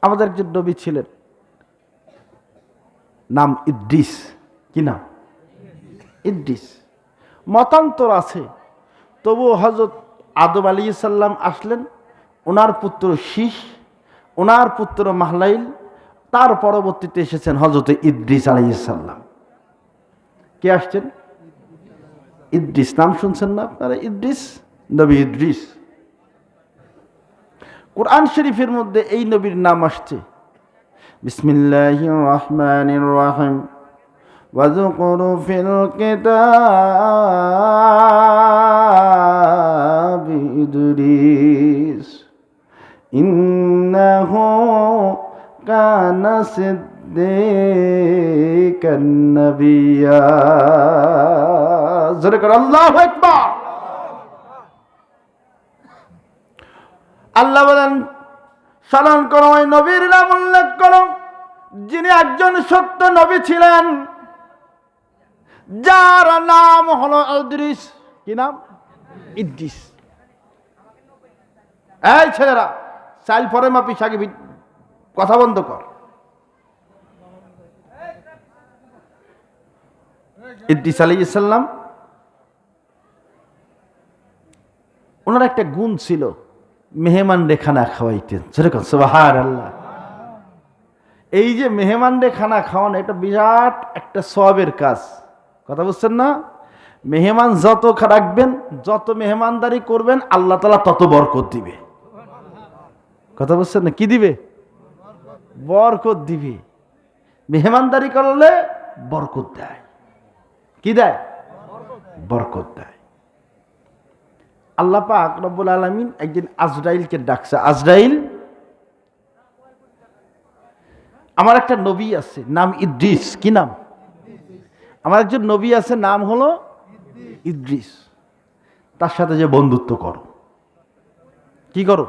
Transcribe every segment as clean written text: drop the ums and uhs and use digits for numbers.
আমাদের একজন নবী ছিলেন, নাম ইদ্রিস। কি নাম? ইদ্রিস। মতান্তর আছে, তবু হযরত আদম আলাইহিস সালাম আসলেন, ওনার পুত্র শীষ, ওনার পুত্র মাহলাইল, তার পরবর্তীতে এসেছেন হযরত ইদ্রিস আলাইহিস সালাম। কে আসছেন? ইদ্রিস। নাম শুনছেন না আপনারা? ইদ্রিস, নবী ইদ্রিস। কোরআন শরীফের মধ্যে এই নবীর নাম আসছে। বিসমিল্লাহির রহমানির রহিম। ওয়াযকুরু ফিল কিতাবি ইদ্রিস ইন্নাহু কানা সিদ্দীকান নাবিয়্যা। জোরে করে আল্লাহু আকবার। আল্লাহ বলেন, স্মরণ করো ওই নবীর নাম উল্লেখ করো যিনি একজন সত্য নবী ছিলেন, যার নাম হলো ইদ্রিস। কি নাম? ইদ্রিস। এই ছেলেরা, চাইল পরে মাপি সাগে কথা বন্ধ কর। ইদ্রিস আলাইহিস সালাম, ওনার একটা গুণ ছিল, মেহমান রে খানা খাওয়াইতেন। যেরকম সুবহানাল্লাহ। এই যে মেহমান রে খানা খাওয়ানো, এটা বিরাট একটা সওয়াবের কাজ। কথা বুঝছেন না? মেহমান যত রাখবেন, যত মেহমানদারি করবেন, আল্লাহ তাআলা তত বরকত দিবে। কথা বুঝছেন না? কি দিবে? বরকত দিবে। মেহমানদারি করলে বরকত দেয়। কি দেয়? বরকত দেয়। আল্লাহ পাক রব্বুল আলামিন একদিন আজরাইলকে ডাকছে। আজরাইল, আমার একটা নবী আছে নাম ইদ্রিস। কি নাম? আমার একজন নবী আছে নাম হলো ইদ্রিস, তার সাথে যে বন্ধুত্ব করো। কি করো?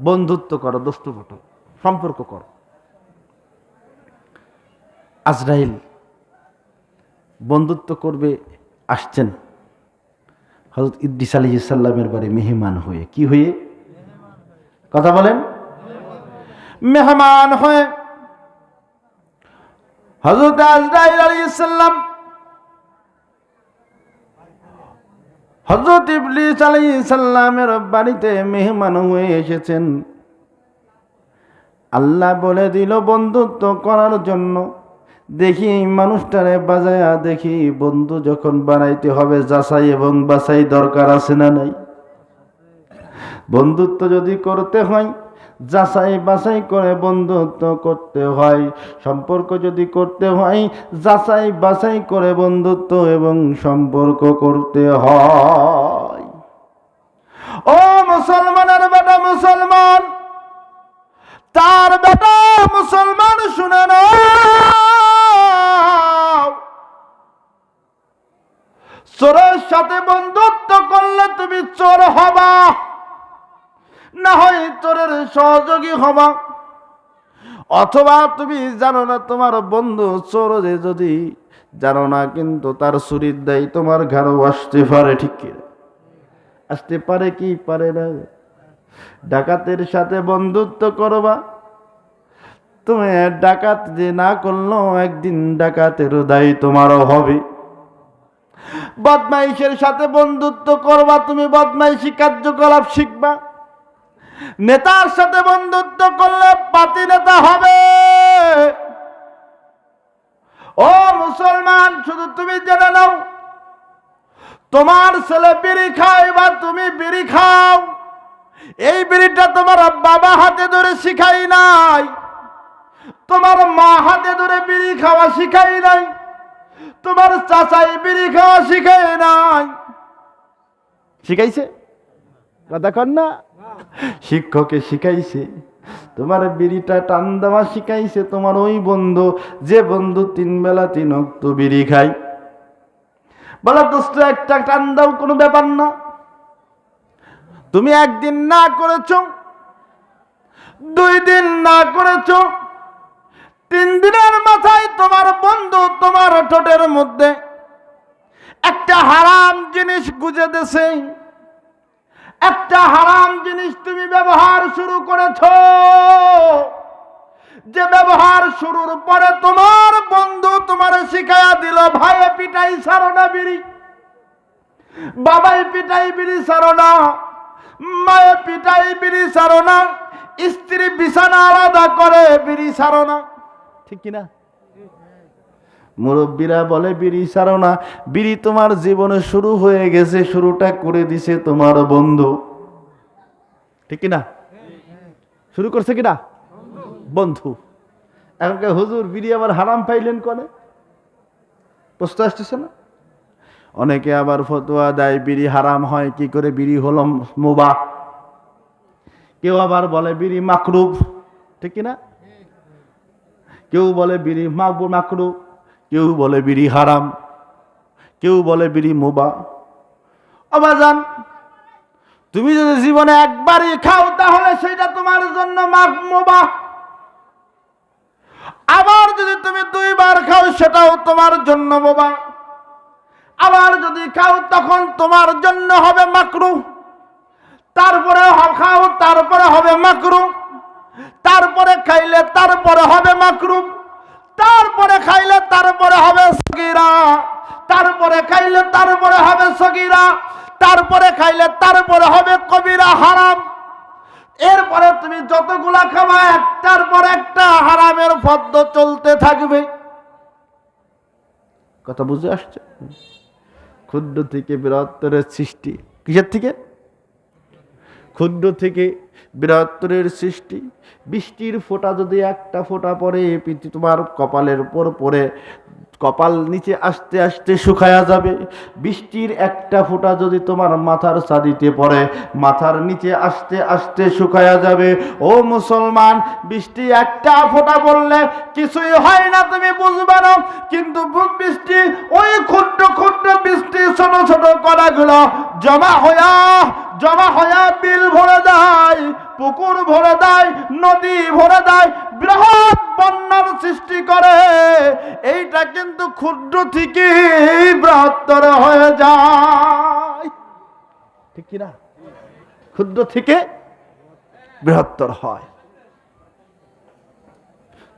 বন্ধুত্ব করো, দোস্ত ফটো সম্পর্ক করো। আজরাইল বন্ধুত্ব করবে আসছেন হযরত ইদ্রিস আলাইহিস সালামের বাড়ি মেহমান হয়ে। কি হয়ে? কথা বলেন। মেহমান হয়ে হযরত আজরাইল আলাইহিস সালাম হযরত ইবলিস আলাইহিস সালামের বাড়িতে মেহমান হয়ে এসেছেন। আল্লাহ বলে দিল বন্ধুত্ব করার জন্য, দেখি এই মানুষটারে বাজায়া দেখি, বন্ধু যখন বানাইতে হবে যাচাই এবং বাছাই দরকার আছে না নাই? বন্ধুত্ব যদি করতে হয় যাচাই বাছাই করে বন্ধুত্ব করতে হয়। সম্পর্ক যদি করতে হয় যাচাই বাছাই করে বন্ধুত্ব এবং সম্পর্ক করতে হয়। ও মুসলমানের বেটা মুসলমান, তার বেটা মুসলমান শুনে নাও, চোরের সাথে বন্ধুত্ব করলে তুমি চোর হবা, না হয় চোরের সহযোগী হবা। অথবা তুমি জানো না তোমার বন্ধু চোর, যদি জানো না, কিন্তু তার চুরির দায় তোমার ঘাড়ও আসতে পারে। ঠিক কি? আসতে পারে কি পারে না? ডাকাতের সাথে বন্ধুত্ব করবা, তুমি ডাকাত যে না করলো, একদিন ডাকাতের দায় তোমারও হবে। বদমাইশের সাথে বন্ধুত্ব করবা, তুমি বদমাইশি কার্যকলাপ শিখবা। নেতার সাথে বন্ধুত্ব করলে পাতি নেতা হবে। ও মুসলমান, শুধু তুমি জেনে নাও, তোমার ছেলে বিড়ি খায় বা তুমি বিড়ি খাও, এই বিড়িটা তোমার বাবা হাতে ধরে শিখাই নাই, তোমার মা হাতে ধরে বিড়ি খাওয়া শিখাই নাই, তোমার চাচাই বিড়ি খাওয়া শিখাই নাই। শিখাইছে? কথা কন না? শিক্ষকে শিখাইছে। তোমার বিড়িটা টান দেওয়া শিখাইছে তোমার ওই বন্ধু, যে বন্ধু 3 বেলা 3 ওয়াক্ত বিড়ি খায়। বলো দোস্ত একটা টান দাও, কোনো ব্যাপার না। তুমি একদিন না করেছো, 2 দিন না করেছো, 3 দিনের মাথায় তোমার বন্ধু তোমার ঠোঁটের মধ্যে একটা হারাম জিনিস গুজে দেছে, একটা হারাম জিনিস তুমি ব্যবহার শুরু করেছো। যে ব্যবহার শুরুর পরে তোমার বন্ধু তোমার শিখাইয়া দিল, ভাইয়ে পিটাই ছাড়ো না বিড়ি, বাবাই পিটাই বিড়ি ছাড়ো না, মায়ে পিটাই বিড়ি ছাড়ো না, স্ত্রী বিছানা আলাদা করে বিড়ি ছাড়ো না, ঠিক কিনা? মুরব্বীরা বলে বিড়ি ছাড়ো না। বিড়ি তোমার জীবনে শুরু হয়ে গেছে, শুরুটা করে দিছে তোমার বন্ধু, ঠিক কিনা? শুরু করছে কিনা? বন্ধু। এখনকার হুজুর বিড়ি আবার হারাম পাইলেন কনে? প্রশ্ন আসতেছে না? অনেকে আবার ফতোয়া দেয় বিড়ি হারাম হয় কি করে, বিড়ি হলো মুবাহ। কেউ আবার বলে বিড়ি মাকরুহ, ঠিক কিনা? কেউ বলে বিড়ি মাকরুহ, কেউ বলে বিড়ি হারাম, কেউ বলে বিড়ি মুবাহ। আবাজান, তুমি যদি জীবনে একবারই খাও তাহলে সেটা তোমার জন্য মুবাহ। আবার যদি তুমি 2 বার খাও সেটাও তোমার জন্য মুবাহ। আবার যদি খাও তখন তোমার জন্য হবে মাকরুহ। তারপরে খাও তারপরে হবে মাকরুহ, তারপরে খাইলে তারপরে হবে মাকরুহ, তারপরে খাইলে তারপরে হবে সগীরা, তারপরে খাইলে তারপরে হবে সগীরা, তারপরে খাইলে তারপরে হবে কবিরা হারাম। এরপরে তুমি যতগুলা খাবা একটার পর একটা হারামের ফদ্দ চলতে থাকবে। কথা বুঝে আসছে? ক্ষুদ্র থেকে বৃহত্তরের সৃষ্টি। কিসের থেকে? ক্ষুদ্র থেকে বৃহত্তরের সৃষ্টি। বৃষ্টির ফোঁটা যদি একটা ফোঁটা পড়ে তোমার কপালের উপর পড়ে, কপাল নিচে আস্তে আস্তে শুকায়া যাবে। বৃষ্টির একটা ফোঁটা যদি তোমার মাথার ছাদিতে পড়ে, মাথার নিচে আস্তে আস্তে শুকায়া যাবে। ও মুসলমান, বৃষ্টি একটা ফোঁটা পড়লে কিছুই হয় না, তুমি বুঝবে না। কিন্তু বৃষ্টি ওই ক্ষুদ্র ক্ষুদ্র বৃষ্টি ছোট ছোট কণাগুলো জমা হইয়া বিল ভরে দেয়, পুকুর ভরে দেয়, নদী ভরে দেয়, বৃহৎ বন্যার সৃষ্টি করে। এইটা কিন্তু ক্ষুদ্র থেকে বৃহত্তর হয়ে যায়, ঠিক কিনা? ক্ষুদ্র থেকে বৃহত্তর হয়।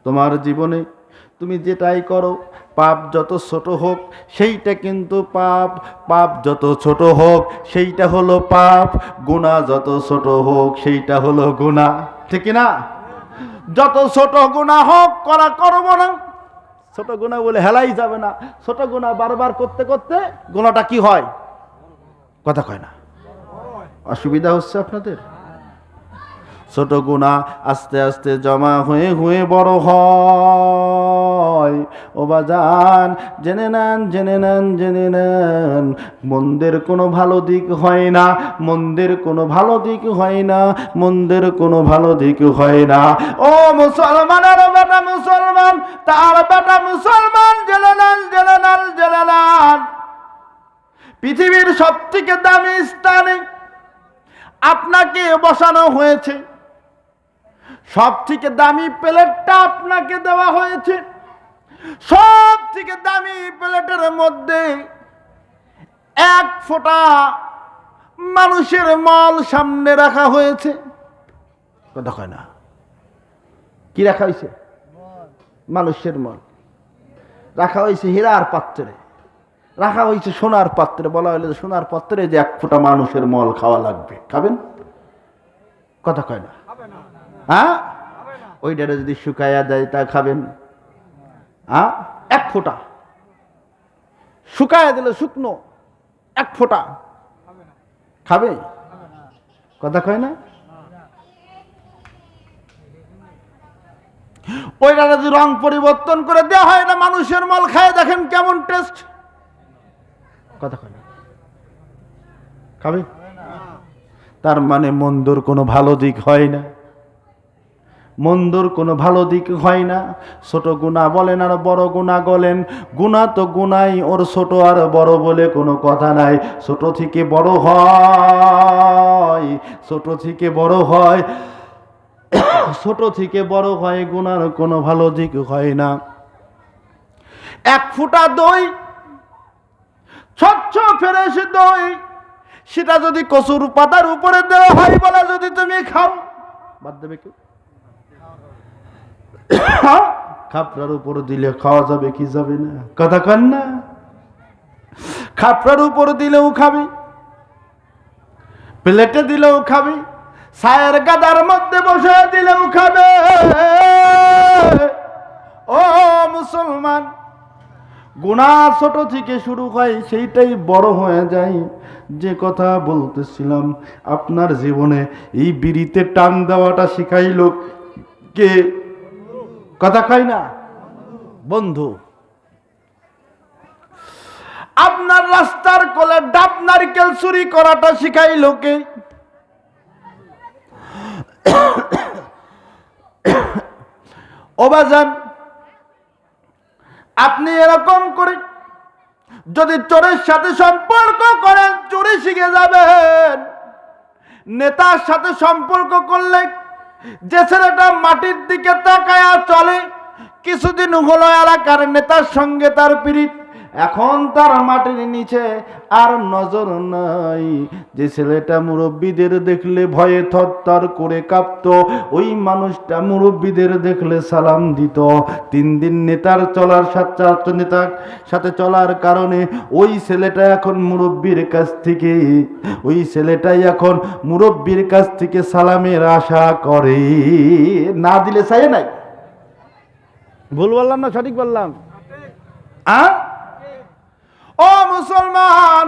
তোমার জীবনে তুমি যেটাই করো, পাপ যত ছোট হোক সেইটা কিন্তু পাপ, পাপ যত ছোট হোক সেইটা হলো পাপ, গুনাহ যত ছোট হোক সেইটা হলো গুনাহ, ঠিক না? যত ছোট গুনাহ হোক করব না। ছোট গুনাহ বলে হেলাই যাবে না। ছোট গুনাহ বারবার করতে করতে গুনাহটা কি হয়? কথা কয় না? অসুবিধা হচ্ছে আপনাদের? ছোট গুনাহ আস্তে আস্তে জমা হয়ে হয়ে বড় হয়। ও বাজান, জেনে নেন, মন্দের কোনো ভালো দিক হয় না, মন্দের কোনো ভালো দিক হয় না, মন্দের কোনো ভালো দিক হয় না। ও মুসলমানের বেটা মুসলমান, তার বেটা মুসলমান, জেনে নেন, পৃথিবীর সবথেকে দামি স্থানে আপনাকে বসানো হয়েছে, সব থেকে দামি প্লেটটা আপনাকে দেওয়া হয়েছে। সব থেকে দামি প্লেটের মধ্যে 1 ফোঁটা মানুষের মল সামনে রাখা হয়েছে। কথা কয় না? কি রাখা হয়েছে? মানুষের মল রাখা হয়েছে। হীরার পাত্রে রাখা হয়েছে, সোনার পাত্রে। বলা হলো সোনার পাত্রে যে 1 ফোঁটা মানুষের মল খাওয়া লাগবে, খাবেন? কথা কয় না? হ্যাঁ, ওইটা যদি শুকাইয়া দেয় তা খাবেন? 1 ফোঁটা শুকাইয়া দিলে শুকনো 1 ফোঁটা খাবে? কথা কয় না? ওইটা যদি রং পরিবর্তন করে দেওয়া হয় না, মানুষের মল খায় দেখেন কেমন টেস্ট। কথা কয় না? খাবে? তার মানে মন্দর কোনো ভালো দিক হয় না, মন্দর কোনো ভালো দিক হয় না। ছোট গুনাহ বলেন আর বড় গুনাহ বলেন, গুনাহ তো গুনাই, ওর ছোট আর বড় বলে কোনো কথা নাই। ছোট থেকে বড় হয়, ছোট থেকে বড় হয়, ছোট থেকে বড় হয়, গুনার কোনো ভালো দিক হয় না। 1 ফোঁটা দই, স্বচ্ছ ফ্রেশ দই, সেটা যদি কচুর পাতার উপরে দেওয়া হয়, বলে যদি তুমি খাও, বাদ দেবে কেউ? খাপড়ার উপর দিলে খাওয়া যাবে কি যাবে না? কথা কন না? খাপড়ার উপর দিলেও খাবি, প্লেটে দিলেও খাবি, ছায়ের গাদার মধ্যে বসে দিলেও খাবে। ও মুসলমান, গুনাহ ছোট থেকে শুরু হয়, সেইটাই বড় হয়ে যায়। যে কথা বলতেছিলাম, আপনার জীবনে এই বিড়িতে টান দেওয়াটা শিখাইল কে? কথা কয় না? বন্ধু। আপনার রাস্তার কোলে ডাব নারকেল চুরি করাটা শিখাইল কে? ও বাজান, আপনি এরকম করে যদি চোরের সাথে সম্পর্ক করেন, চুরি শিখে যাবেন। নেতার সাথে সম্পর্ক করলে, যে ছেলেটা মাটির দিকে তাকায়া চলে, কিছুদিন হলো এলাকার নেতার সঙ্গে তার পিরিত, এখন তার মাটির নিচে আর নজর নাই। যে ছেলেটা মুরব্বীদের দেখলে ভয়ে থরথর করে কাঁপত, ওই মানুষটা মুরব্বীদের দেখলে সালাম দিত। 3 দিন নেতার সাথে চলার কারণে ওই ছেলেটা এখন মুরব্বীর কাছ থেকে, ওই ছেলেটাই এখন মুরব্বীর কাছ থেকে সালামের আশা করে। না দিলে চাই নাই। ভুল বললাম না সঠিক বললাম? ও মুসলমান,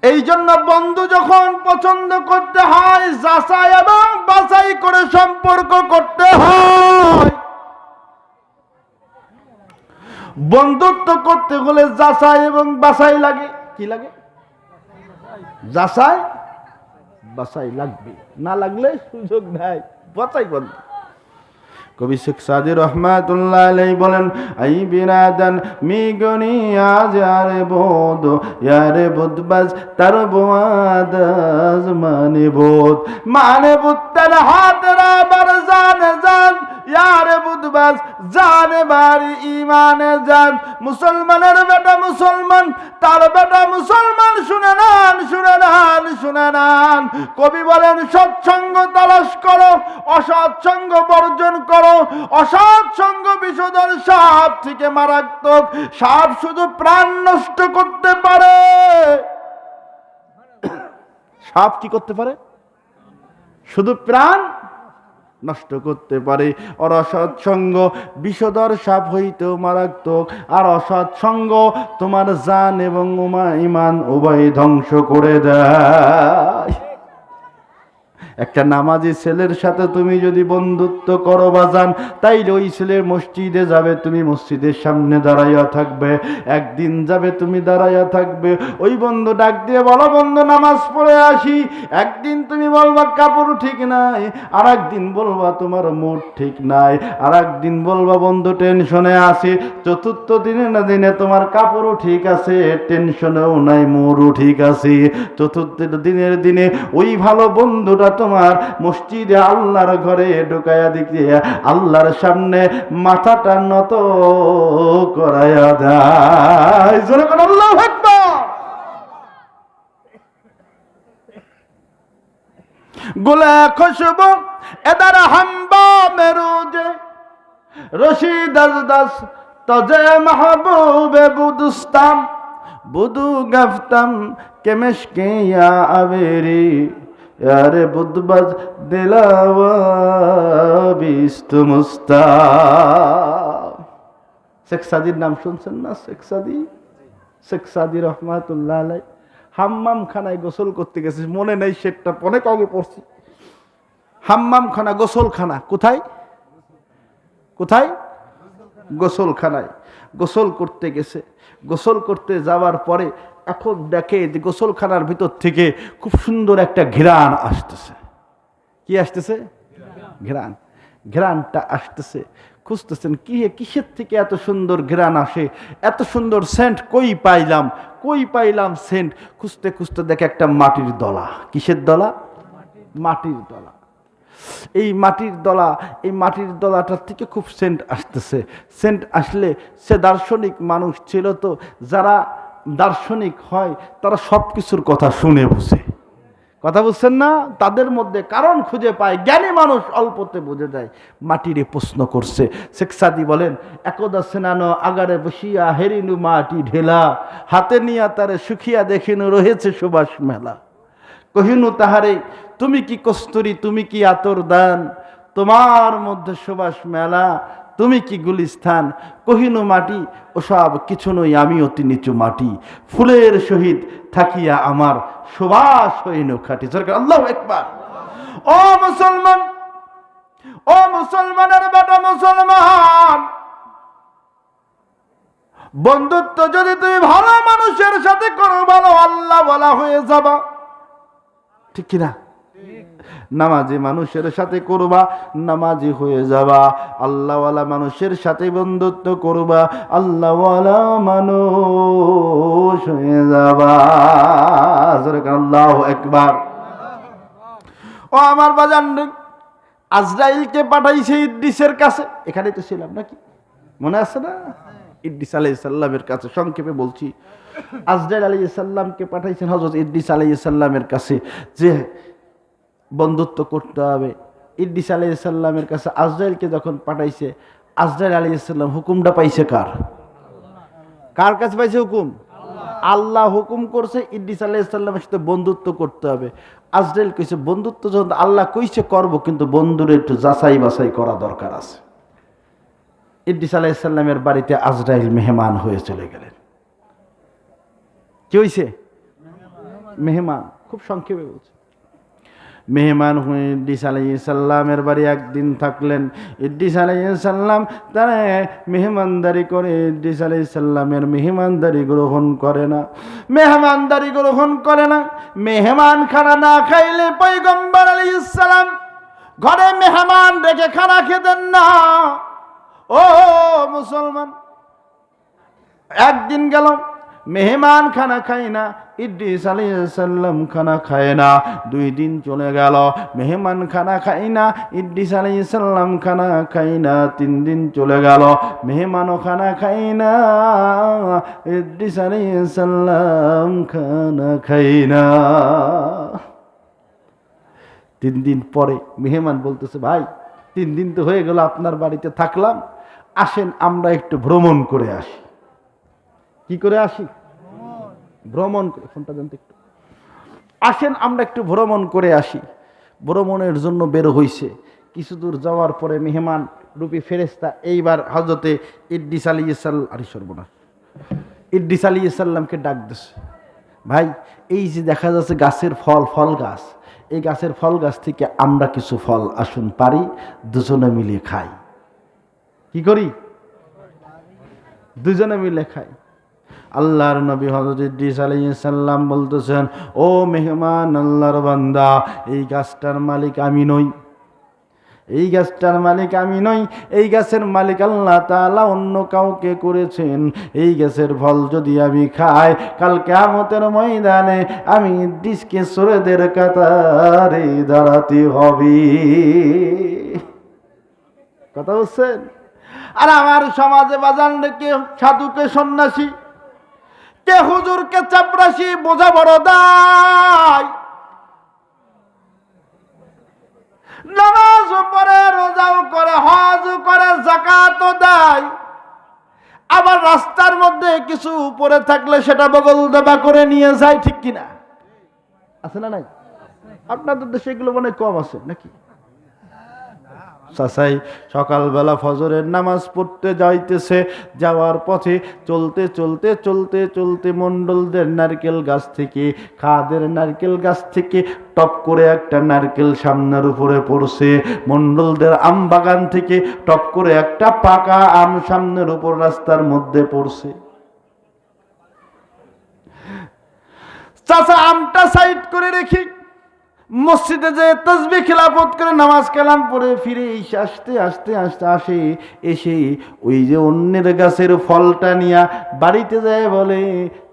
এই জন্য বন্ধু যখন পছন্দ করতে হয়, যাচাই এবং বাছাই করে সম্পর্ক করতে হয়। বন্ধুত্ব করতে হলে যাচাই এবং বাছাই লাগে। কি লাগে? যাচাই বাছাই লাগবে, না লাগলে সুযোগ নাই। বাছাই বন্ধু। কবি শেখ সাদি রহমাতুল্লাহ আলাইহি বলেন, আই বিরাদান মিগনি আজ আরে বোদ ইয়ারে বুদবাজ তার বোয়াদাজ মানে বুদ তার হাতরা বার জানে জান ইয়ারে বুদবাজ জানে বাড়ি ইমানে জান। মুসলমানের বেটা মুসলমান, তার বেটা মুসলমান। শুনে নেন, শুনে নেন, শুনে নেন। কবি বলেন, সৎসঙ্গ তালাশ করো, অসৎসঙ্গ বর্জন করো। অসৎসঙ্গ বিষধর সাপ থেকে মারাত্মক। সাপ শুধু প্রাণ নষ্ট করতে পারে। সাপ কি করতে পারে? শুধু প্রাণ নষ্ট করতে পারে। আর অসৎসঙ্গ বিষধর সাপ হইতেও মারাত্মক। আর অসৎসঙ্গ তোমার জান এবং ইমান উভয় ধ্বংস করে দেয়। একটা নামাজি ছেলের সাথে তুমি যদি বন্ধুত্ব করো বাজান, তাইলে ওই ছেলের মসজিদে যাবে, তুমি মসজিদের সামনে দাঁড়াইয়া থাকবে। একদিন যাবে তুমি দাঁড়াইয়া থাকবে, ওই বন্ধু ডাক দিয়ে বলো, বন্ধু নামাজ পড়ে আসি। একদিন তুমি বলবা কাপড় ঠিক নাই, আর একদিন বলবা তোমার মুড ঠিক নাই, আর একদিন বলবা বন্ধু টেনশনে আছি। চতুর্থ দিনে তোমার কাপড়ও ঠিক আছে, টেনশনেও নাই, মুডও ঠিক আছে। চতুর্থ দিনে ওই ভালো বন্ধুটা তোমার মসজিদে আল্লাহর ঘরে ঢুকাইয়া দিকে আল্লাহর সামনে মাথাটা নত করাইয়া দেয়। জোরে কোন আল্লাহু আকবার। গুলে খুশবু এদার হাম্বা মেরুজে রশিদ দাস তজে মাহবুবে বুদুস্তাম বুদু গফতম কেমশকে ইয়া আবেরি यारे बुद्धबाज दिलावा बिस्त मुस्ता। শেখ সাদির নাম শুনছেন না? শেখ সাদি রহমাতুল্লাহ আলাইহি হাম্মাম খানায় গোসল করতে গেছে, মনে নেই সেটা অনেক আগে পড়ছি। হাম্মাম খানা, গোসলখানা কোথায়? কোথায়? গোসলখানায় গোসল করতে গেছে। গোসল করতে যাওয়ার পরে এখন দেখে যে গোসলখানার ভিতর থেকে খুব সুন্দর একটা ঘ্রাণ আসতেছে। কি আসতেছে? ঘ্রাণ। ঘ্রাণটা আসতেছে, খুঁজতেছেন কিসের থেকে এত সুন্দর ঘ্রাণ আসে, এত সুন্দর সেন্ট কই পাইলাম সেন্ট। খুঁজতে খুঁজতে দেখে একটা মাটির দলা। কিসের দলা? মাটির দলা। এই মাটির দলাটার থেকে খুব সেন্ট আসতেছে। সেন্ট আসলে, সে দার্শনিক মানুষ ছিল, তো যারা দার্শনিক হয় তারা সব কিছুর কথা শুনে বুঝে। কথা বুঝছেন না? তাদের মধ্যে কারণ খুঁজে পায়, জ্ঞানী মানুষ অল্পতে বুঝে যায়। মাটিরে প্রশ্ন করছে। শেখ সাদি বলেন, একদা সেনানো আগারে বসিয়া হেরিনু মাটি ঢেলা, হাতে নিয়া তারে সুখিয়া দেখিনু রয়েছে সুবাস মেলা। কহিনু তাহারে তুমি কি কস্তুরী, তুমি কি আতর দান, তোমার মধ্যে সুবাস মেলা, তুমি কি গুলিস্থান। কহিনু মাটি ওসব কিছু নই, আমি অতি নিচু মাটি, ফুলের সহিত থাকিয়া আমার সুবাস হইনু খাটি। আল্লাহু আকবার। ও মুসলমান, ও মুসলমানের বেটা মুসলমান, বন্ধুত্ব যদি তুমি ভালো মানুষের সাথে করো, ভালো আল্লাহ বলা হয়ে যাবা, ঠিক কিনা? নামাজি মানুষের সাথে করবা, নামাজি হয়ে যাবা। আল্লাহওয়ালা মানুষের সাথে বন্ধুত্ব করবা, আল্লাহওয়ালা মানুষ হয়ে যাবা। আল্লাহু আকবার। ও আমার বাজান, আজরাইলকে পাঠাইছে ইদ্রিসের কাছে। এখানেই তো ছিলাম নাকি, মনে আছে না? ইদ্রিস আলাইহিস সালামের কাছে, সংক্ষেপে বলছি। আজরাইল আলাইহিস সালামকে পাঠাইছেন হযরত ইদ্রিস আলাইহিস সালামের কাছে, যে বন্ধুত্ব করতে হবে। ইদ্রিস আলাইহিস সালামের কাছে আজরাইলকে যখন পাঠাইছে, আজরাইল আলাইহিস সালাম হুকুমটা পাইছে কার? কার কাছে পাইছে হুকুম? আল্লাহ হুকুম করছে ইদ্রিস আলাইহিস সালামের সাথে বন্ধুত্ব করতে হবে। আজরাইল কইছে বন্ধুত্ব যখন আল্লাহ কইছে করব, কিন্তু বন্ধুরে একটু যাচাই বাছাই করা দরকার আছে। ইদ্রিস আলাইহিস সালামের বাড়িতে আজরাইল মেহমান হয়ে চলে গেলেন। কি হইছে? মেহমান। খুব সংক্ষেপে বলছে। মেহমান হয়ে ইদ্রিস আলাইহিস সালামের বাড়ি একদিন থাকলেন। ইদ্রিস আলাইহিস সালাম তারা মেহমানদারি করে, ইদ্রিস আলাইহিস সালামের মেহমানদারি গ্রহণ করে না, মেহমানদারি গ্রহণ করে না। মেহমান খানা না খাইলে পয়গম্বর আলাইহিস সালাম ঘরে মেহমান রেখে খানা খেতেন না। ও মুসলমান, একদিন গেল, মেহমান খানা খায় না, ইদ্রিস আলাইহিস সালাম খানা খায় না। 2 দিন চলে গেল, মেহমান খানা খায় না, ইদ্রিস আলাইহিস সালাম খানা খায় না। 3 দিন চলে গেল, মেহমানও খানা খায় না, ইদ্রিস আলাইহিস সালাম খানা খায় না। 3 দিন পরে মেহমান বলতেছে, ভাই 3 দিন তো হয়ে গেল আপনার বাড়িতে থাকলাম, আসেন আমরা একটু ভ্রমণ করে আসি। কি করে আসি? ভ্রমণ করে। ফোনটা জানতে একটু আসেন আমরা একটু ভ্রমণ করে আসি। ভ্রমণের জন্য বের হইছে। কিছু দূর যাওয়ার পরে মেহমান রূপী ফেরেশতা এইবার হযরতে ইদ্রিস আলাইহিস সালাম, আরে সর্বনাশ, ইদ্রিস আলাইহিস সালামকে ডাক দিছে। ভাই, এই যে দেখা যাচ্ছে গাছের ফল গাছ, এই গাছের ফল গাছ থেকে আমরা কিছু ফল আসুন পারি, দুজনে মিলে খাই। কি করি? দুজনে মিলে খাই। আল্লাহর নবী হযরত ইদ্রিস আলাইহিস সালাম বলতেছেন, ও মেহমান, আল্লাহর বান্দা, এই গাছটার মালিক আমি নই, এই গাছটার মালিক আমি নই, এই গাছের মালিক আল্লাহ তাআলা অন্য কাউকে করেছেন। এই গাছের ফল যদি আমি খাই, কাল কিয়ামতের ময়দানে আমি ইদ্রিসকে সুরেদের কাতারে দাঁড়াতে হবে। কথা বুঝছেন? আর আমার সমাজে বাজান কে সাধুকে সন্ন্যাসী, কে হুজুরকে চাপরাশি, বোঝা বড় দায়। নামাজও পড়ে, রোজাও করে, হজও করে, যাকাতও দেয়, আবার রাস্তার মধ্যে কিছু উপরে থাকলে সেটা বগল দেবা করে নিয়ে যায়। ঠিক কিনা? আছে না নাই? আপনাদের দেশে এগুলো মনে কম আছে নাকি? চাচাই সকালবেলা ফজরের নামাজ পড়তে যাইতেছে, যাওয়ার পথে চলতে চলতে চলতে চলতে মণ্ডলদের নারকেল গাছ থেকে, খাদের নারকেল গাছ থেকে টপ করে একটা নারকেল সামনের উপরে পড়ছে। মণ্ডলদের আম বাগান থেকে টপ করে একটা পাকা আম সামনের উপর রাস্তার মধ্যে পড়ছে। চাচা আমটা সাইড করে রেখে মসজিদে যে তাসবিহ খিলাফত করে নামাজ কালাম পড়ে ফিরে আস্তে আস্তে আস্তে এসে ওই যে অন্যের গাছের ফলটা নিয়ে বাড়িতে যায়, বলে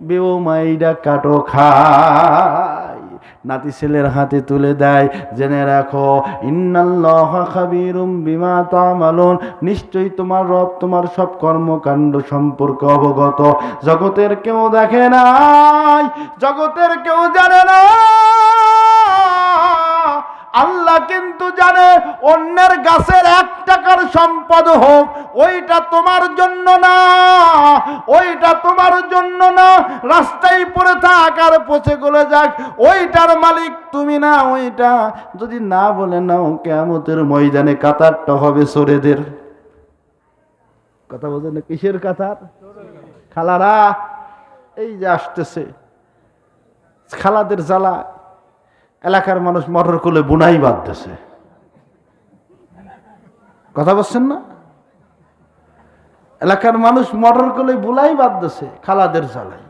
বেও মাইডা কাটো খাই। নাতি ছেলের হাতে তুলে দেয়, জেনে রাখো, ইন্নাল্লাহা খাবীরুম বিমা তা'মালুন, নিশ্চয়ই তোমার রব তোমার সব কর্মকাণ্ড সম্পর্কে অবগত। জগতের কেউ দেখে নাই, জগতের কেউ জানে না, আল্লাহ কিন্তু জানে অন্যের গাছের 1 টাকার সম্পদ হোক, ওইটা তোমার জন্য না, ওইটা তোমার জন্য না। রাস্তায় পড়ে থাক আর পচে গলে যাক, ওইটার মালিক তুমি না। ওইটা যদি না বলে নাও, কিয়ামতের ময়দানে কাতারটা হবে চোরেদের। কথা বোঝেন না? কিসের কাতার? খালারা এই যে আসতেছে, খালাদের জ্বালা এলাকার মানুষ মোটর কোলে বুনাই বাঁধতেছে। কথা বলছেন না? এলাকার মানুষ মোটর কোলে বুলাই বাঁধতেছে খালাদের জ্বালায়।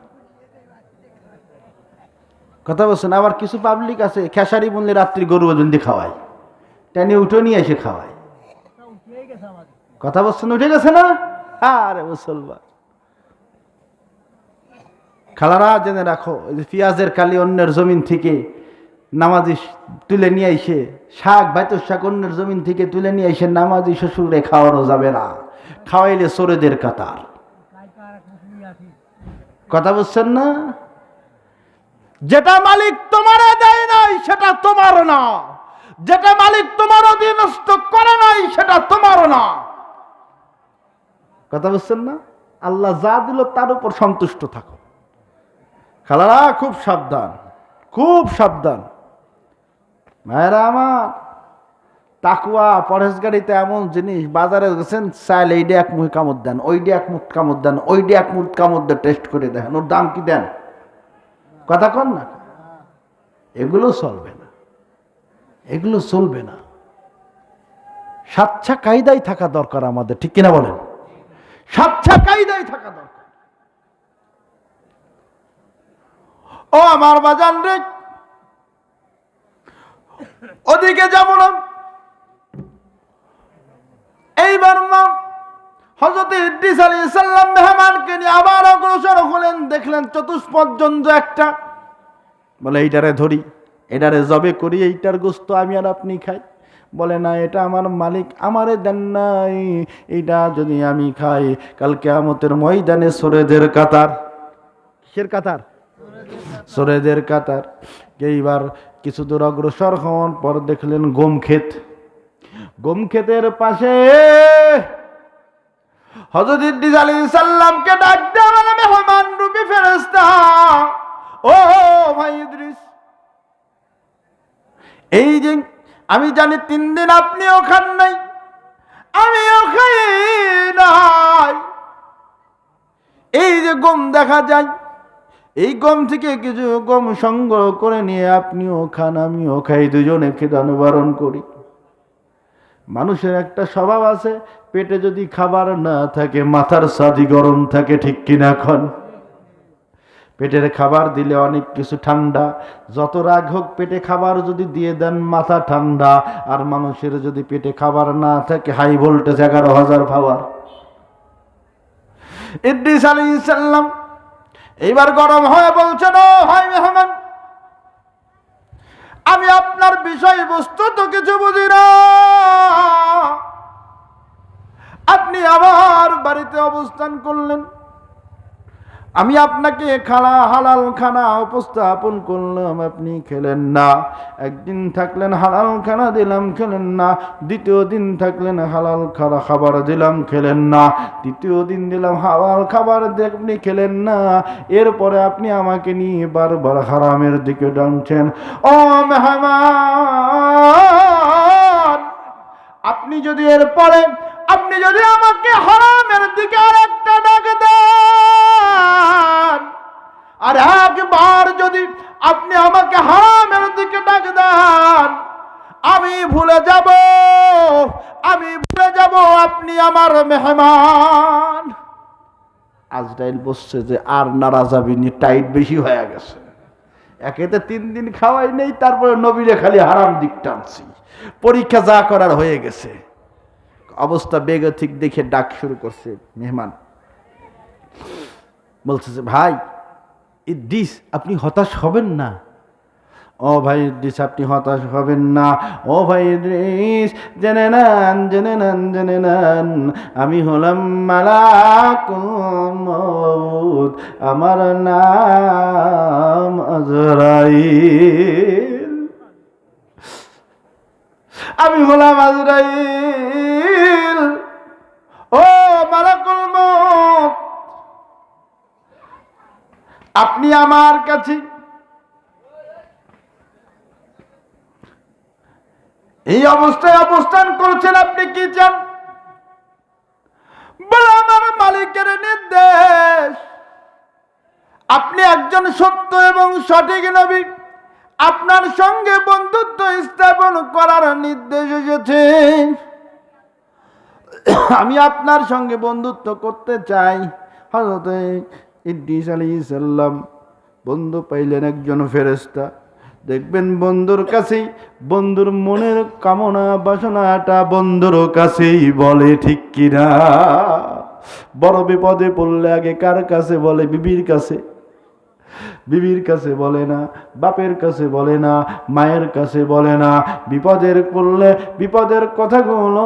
কথা বলছেন? আবার কিছু পাবলিক আছে খেসারি বুনলে রাত্রি গরু বন্দি খাওয়ায়, টেনে উঠে নিয়ে এসে খাওয়ায়। কথা বলছেন? উঠে গেছে না? আরে মুসলমান খালারা জেনে রাখো, পেঁয়াজের কালি অন্যের জমিন থেকে নামাজি তুলে নিয়ে এসে, শাক বাইতুর শাক অন্যের জমিন থেকে তুলে নিয়ে এসে নামাজি শ্বশুরে খাওয়ানো যাবে না, খাওয়াইলে চোরেদের কাতার। কথা বুঝছেন না? যেটা মালিক তোমার দেয় নাই সেটা তোমার না, যেটা মালিক তোমার অধীনস্থ করে নাই সেটা তোমার না। কথা বুঝছেন না? আল্লাহ যা দিল তার উপর সন্তুষ্ট থাকো। খালারা খুব সাবধান, খুব সাবধান ভাইরা আমার। তাকওয়া পরহেজগারিতে এমন জিনিস, বাজারে গেছেন চাইলে এইটা 1 মুঠ কামড় দেন, ওইটা 1 মুঠ কামড় দেন, ওইটা 1 মুঠ কামড় দিয়ে টেস্ট করে দেখেন ওর দাম কি দেন। কথা কন না? এগুলো চলবে না, এগুলো চলবে না। সাচ্চা কায়দায় থাকা দরকার আমাদের, ঠিক কিনা বলেন? সাচ্চা কায়দায় থাকা দরকার। ও আমার বাজান রে, ওদিকে যাব না। এইবার মা হযরত ইদ্রিস আলাইহিস সালাম মেহমানকে নিয়ে আবার অগ্রসর হলেন। দেখলেন চতুষ্পর্যন্ত একটা, বলে এইটারে ধরি, এটারে জবে করি, এইটার গোশত আমি আর আপনি খাই। বলে না, এটা আমার মালিক আমারে দেন নাই, এইটা যদি আমি খাই কাল কিয়ামতের ময়দানে চোরেদের কাতার। কিসের কাতার? চোরেদের কাতার। এইবার কিছু দূর অগ্রসর হওয়ার পর দেখলেন গম ক্ষেত। গম ক্ষেতের পাশে হযরত ইদ্রিস আলাইহিস সালামকে ডাক দেয়া, মানে মেহমান রূপী ফেরেশতা, ও ভাই ইদ্রিস, এই যে আমি জানি 3 দিন আপনিও খান নাই, আমিও খাই নাই, এই যে গম দেখা যায়, এই গম থেকে কিছু গম সংগ্রহ করে নিয়ে আপনিও খান আমিও খাই, দুজনে খেতে অনুবরণ করি। মানুষের একটা স্বভাব আছে, পেটে যদি খাবার না থাকে মাথার সাদি গরম থাকে, ঠিক কিনা খন? পেটের খাবার দিলে অনেক কিছু ঠান্ডা, যত রাগ হোক পেটে খাবার যদি দিয়ে দেন মাথা ঠান্ডা। আর মানুষের যদি পেটে খাবার না থাকে হাই ভোল্টেজ 11,000 পাওয়ার। ইদ্রিস আলাইহিস সালাম এইবার গরম হয়ে বলছেন, ও ভাই মেহমান, আমি আপনার বিষয়বস্তু তো কিছু বুঝি না, আপনি আমার বাড়িতে অবস্থান করলেন, আমি আপনাকে হালাল খানা উপস্থাপন করলাম, আপনি খেলেন না। একদিন থাকলেন হালাল খানা দিলাম, খেলেন না। দ্বিতীয় দিন থাকলেন হালাল খাবার দিলাম, খেলেন না। তৃতীয় দিন দিলাম হালাল খাবার, আপনি খেলেন না। এরপরে আপনি আমাকে নিয়ে বারবার হারামের দিকে টানছেন। ও মেহমান, আপনি যদি এরপরে আপনি যদি আমাকে হারামের দিকে আরেকটা ডাক দেন, আর একবার যদি আপনি আমাকে হারামের দিকে ডাক দেন, আমি ভুলে যাব আপনি আমার মেহমান। আজরাইল বলছে যে আর নারা যাবিনি, টাইট বেশি হয়ে গেছে। একেতে 3 দিন খাওয়াই নেই, তারপরে নবীরে খালি হারাম দিক টানছি, পরীক্ষা যা করার হয়ে গেছে। অবস্থা বেগতিক দেখে ডাক শুরু করছে মেহমান। বলছে যে ভাই ইদ্রিস, আপনি হতাশ হবেন না। ও ভাই ইদ্রিস, আপনি হতাশ হবেন না। ও ভাই ইদ্রিস, জেনে নেন আমি হলাম মালাকুল মউত, আমার নাম আজরাইল। আমি হলাম আজরাইল। ও মালাকুল মউত, আপনি আমার কাছে এই অবস্থায় অবস্থান করছেন, আপনি কি চান? বলে আমার মালিকের নির্দেশ, আপনি একজন সত্য এবং সঠিক নবী, আপনার সঙ্গে বন্ধুত্ব স্থাপন করার নির্দেশ এসেছে। আমি আপনার সঙ্গে বন্ধুত্ব করতে চাই। হযরত ইদ্রিস আলাইহিস সালাম বন্ধু পাইলেন একজন ফেরেশতা। দেখবেন বন্ধুর কাছেই বন্ধুর মনের কামনা বাসনাটা বন্ধুর কাছেই বলে, ঠিক কিনা? বড় বিপদে পড়লে আগে কার কাছে বলে? বিবির কাছে। বিবির কাছে বলে না, বাপের কাছে বলে না, মায়ের কাছে বলে না। বিপদের পড়লে বিপদের কথাগুলো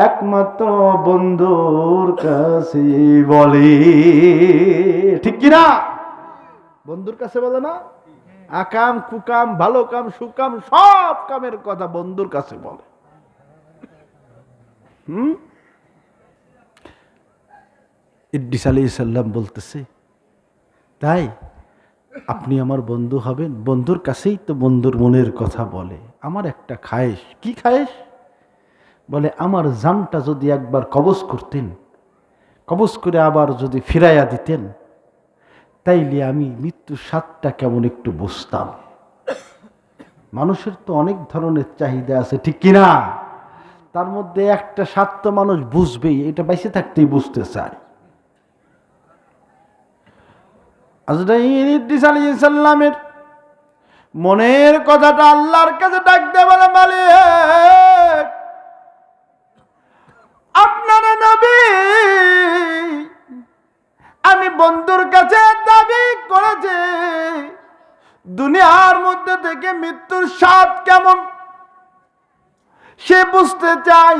একমাত্র বন্ধুর কাছে বলে, ঠিক কিনা? বন্ধুর কাছে বলে না? আকাম কুকাম, ভালো কাম সুকাম, সব কামের কথা বন্ধুর কাছে বলে। ইদ্রিস আলাইহিস সালাম বলতেছে, তাই আপনি আমার বন্ধু হবেন? বন্ধুর কাছেই তো বন্ধুর মনের কথা বলে। আমার একটা খায়েশ। কি খায়েশ? বলে আমার জানটা যদি একবার কবজ করতেন, কবজ করে আবার যদি ফিরাইয়া দিতেন, তাইলে আমি মৃত্যুর স্বাদটা কেমন একটু বুঝতাম। মানুষের তো অনেক ধরনের চাহিদা আছে, ঠিক কিনা? তার মধ্যে একটা স্বাদ তো মানুষ বুঝবেই, এটা বেঁচে থাকতেই বুঝতে চায়। আজরাইল ইদ্রিস আলাইহিস সালামের মনের কথাটা আল্লাহর কাছে ডাক দিয়ে বলে, মালিক, আপনার নবী আমি বন্ধুর কাছে দাবি করেছি, দুনিয়ার মধ্যে থেকে মৃত্যুর স্বাদ কেমন সে বুঝতে চাই।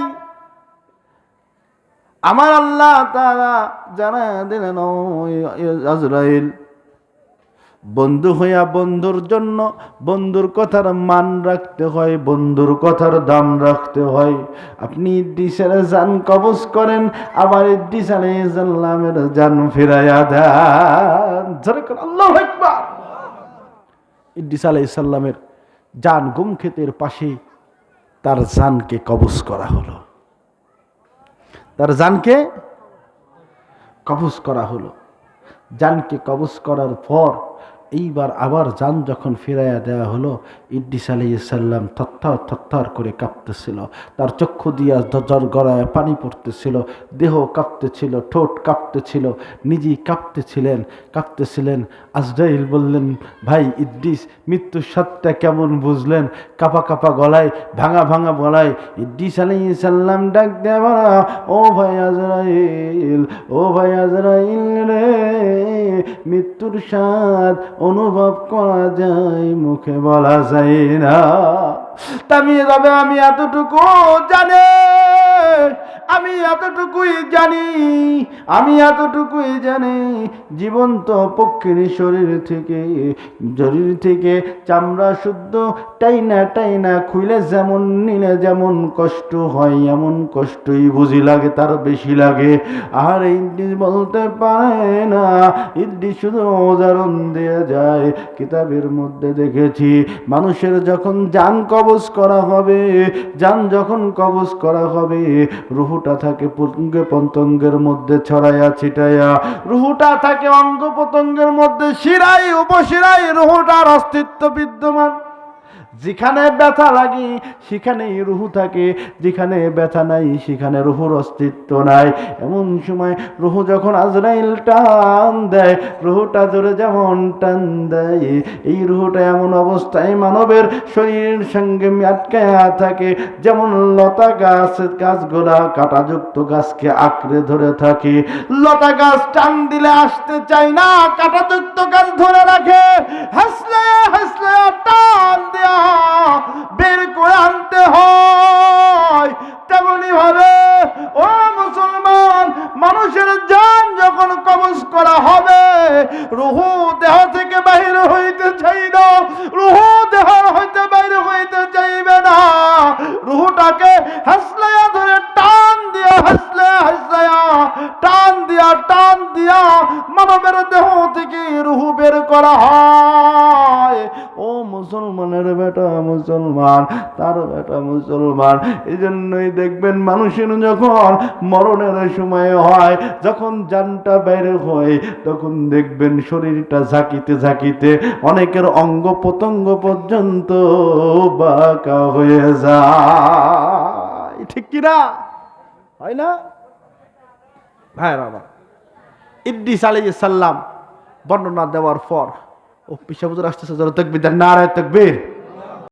আমার আল্লাহ তাআলা জানা দিলেন, আজরাইল, বন্ধু হইয়া বন্ধুর জন্য বন্ধুর কথার মান রাখতে হয়, বন্ধুর কথার দাম রাখতে হয়। আপনি ইদ্রিসের জান কবজ করেন, আবার ইদ্রিস আলাইহিস সালামের জান ফিরাইয়া দেন। জোরে করে আল্লাহু আকবার। ইদ্রিস আলাইহিস সালামের জান গুম ক্ষেতের পাশে তার জানকে কবজ করা হলো, তার জানকে কবজ করা হলো। জানকে কবজ করার পর এইবার আবার জান যখন ফিরাইয়া দেওয়া হলো, ইদ্রিস আলাইহিস সালাম থরথর থরথর করে কাঁপতেছিল, তার চক্ষু দিয়া জ্বর গড়ায় পানি পড়তেছিল, দেহ কাঁপতেছিল, ঠোঁট কাঁপতেছিল, নিজেই কাঁপতেছিলেন। আজরাইল বললেন, ভাই ইদ্রিস, মৃত্যুর স্বাদটা কেমন বুঝলেন? কাঁপা কাঁপা গলায়, ভাঙা ভাঙা গলায় ইদ্রিস আলাইহিস সালাম ডাক দেয়া বলা, ও ভাই আজরাইল, ও ভাই আজরাইল রে, মৃত্যুর স্বাদ অনুভব করা যায়, মুখে বলা যায় না। তামিয়ে যাবে, আমি এতটুকু জানি, আমি এতটুকুই জানি, জীবন্ত পক্ষীর শরীর থেকে চামড়া শুদ্ধ টাইনা খুইলে যেমন নিলে যেমন কষ্ট হয়, এমন কষ্টই বুঝি লাগে, তার বেশি লাগে। আর ইদ্রিস বলতে পারে না, ইদ্রিস শুধু উদাহরণ দিয়ে যায়। কিতাবের মধ্যে দেখেছি, মানুষের যখন জান কবজ করা হবে, রুহুটা থাকে অঙ্গ প্রত্যঙ্গের মধ্যে ছড়াইয়া ছিটাইয়া, রুহুটা থাকে অঙ্গ প্রত্যঙ্গের মধ্যে শিরায় উপশিরায় রুহুটার অস্তিত্ব বিদ্যমান। যেখানে ব্যথা লাগে সেখানেই রুহু থাকে, যেখানে ব্যথা নাই সেখানে রুহুর অস্তিত্ব নাই। এমন সময় রুহু যখন আজরাইল টান দেয়, রুহুটা ধরে যেমন টান দেয়, এই রুহুটা এমন অবস্থায় মানবের শরীরের সঙ্গে আটকায়া থাকে, যেমন লতা গাছগুলা কাঁটাযুক্ত গাছকে আঁকড়ে ধরে থাকে। লতা গাছ টান দিলে আসতে চায় না, কাঁটাযুক্ত গাছ ধরে রাখে, হাসলে টান দেয়া বের করে আনতে হয়। তেমনি ভাবে ও মুসলমান, মানুষের জান যখন কবজ করা হবে, রুহু দেহ থেকে বাইর হইতে চাই না, রুহু দেহ হইতে বাইর হইতে চাইবে না, রুহুটা রুহটাকে হাসলায়া ধরে টান দিয়া টান দিয়া মানবের দেহ থেকে রুহ বের করা হয়। ও মুসলমানের বেটা মুসলমান, তার বেটা মুসলমান, এই জন্যই দেখবেন মানুষের যখন মরণের সময় হয়, যখন জানটা বাইরে হয়, তখন দেখবেন শরীরটা ঝাঁকিতে ঝাঁকিতে অনেকের অঙ্গ প্রত্যঙ্গ পর্যন্ত বাঁকা হয়ে যায়। ঠিক কিনা? হয় না ভাই? বাবা ইদ্রিস আলাইহিস সালাম বর্ণনা দেওয়ার পর ও পিসাবুজুর আসতেছে, জোরে তাকবীর দেন, নারায়ে তাকবীর।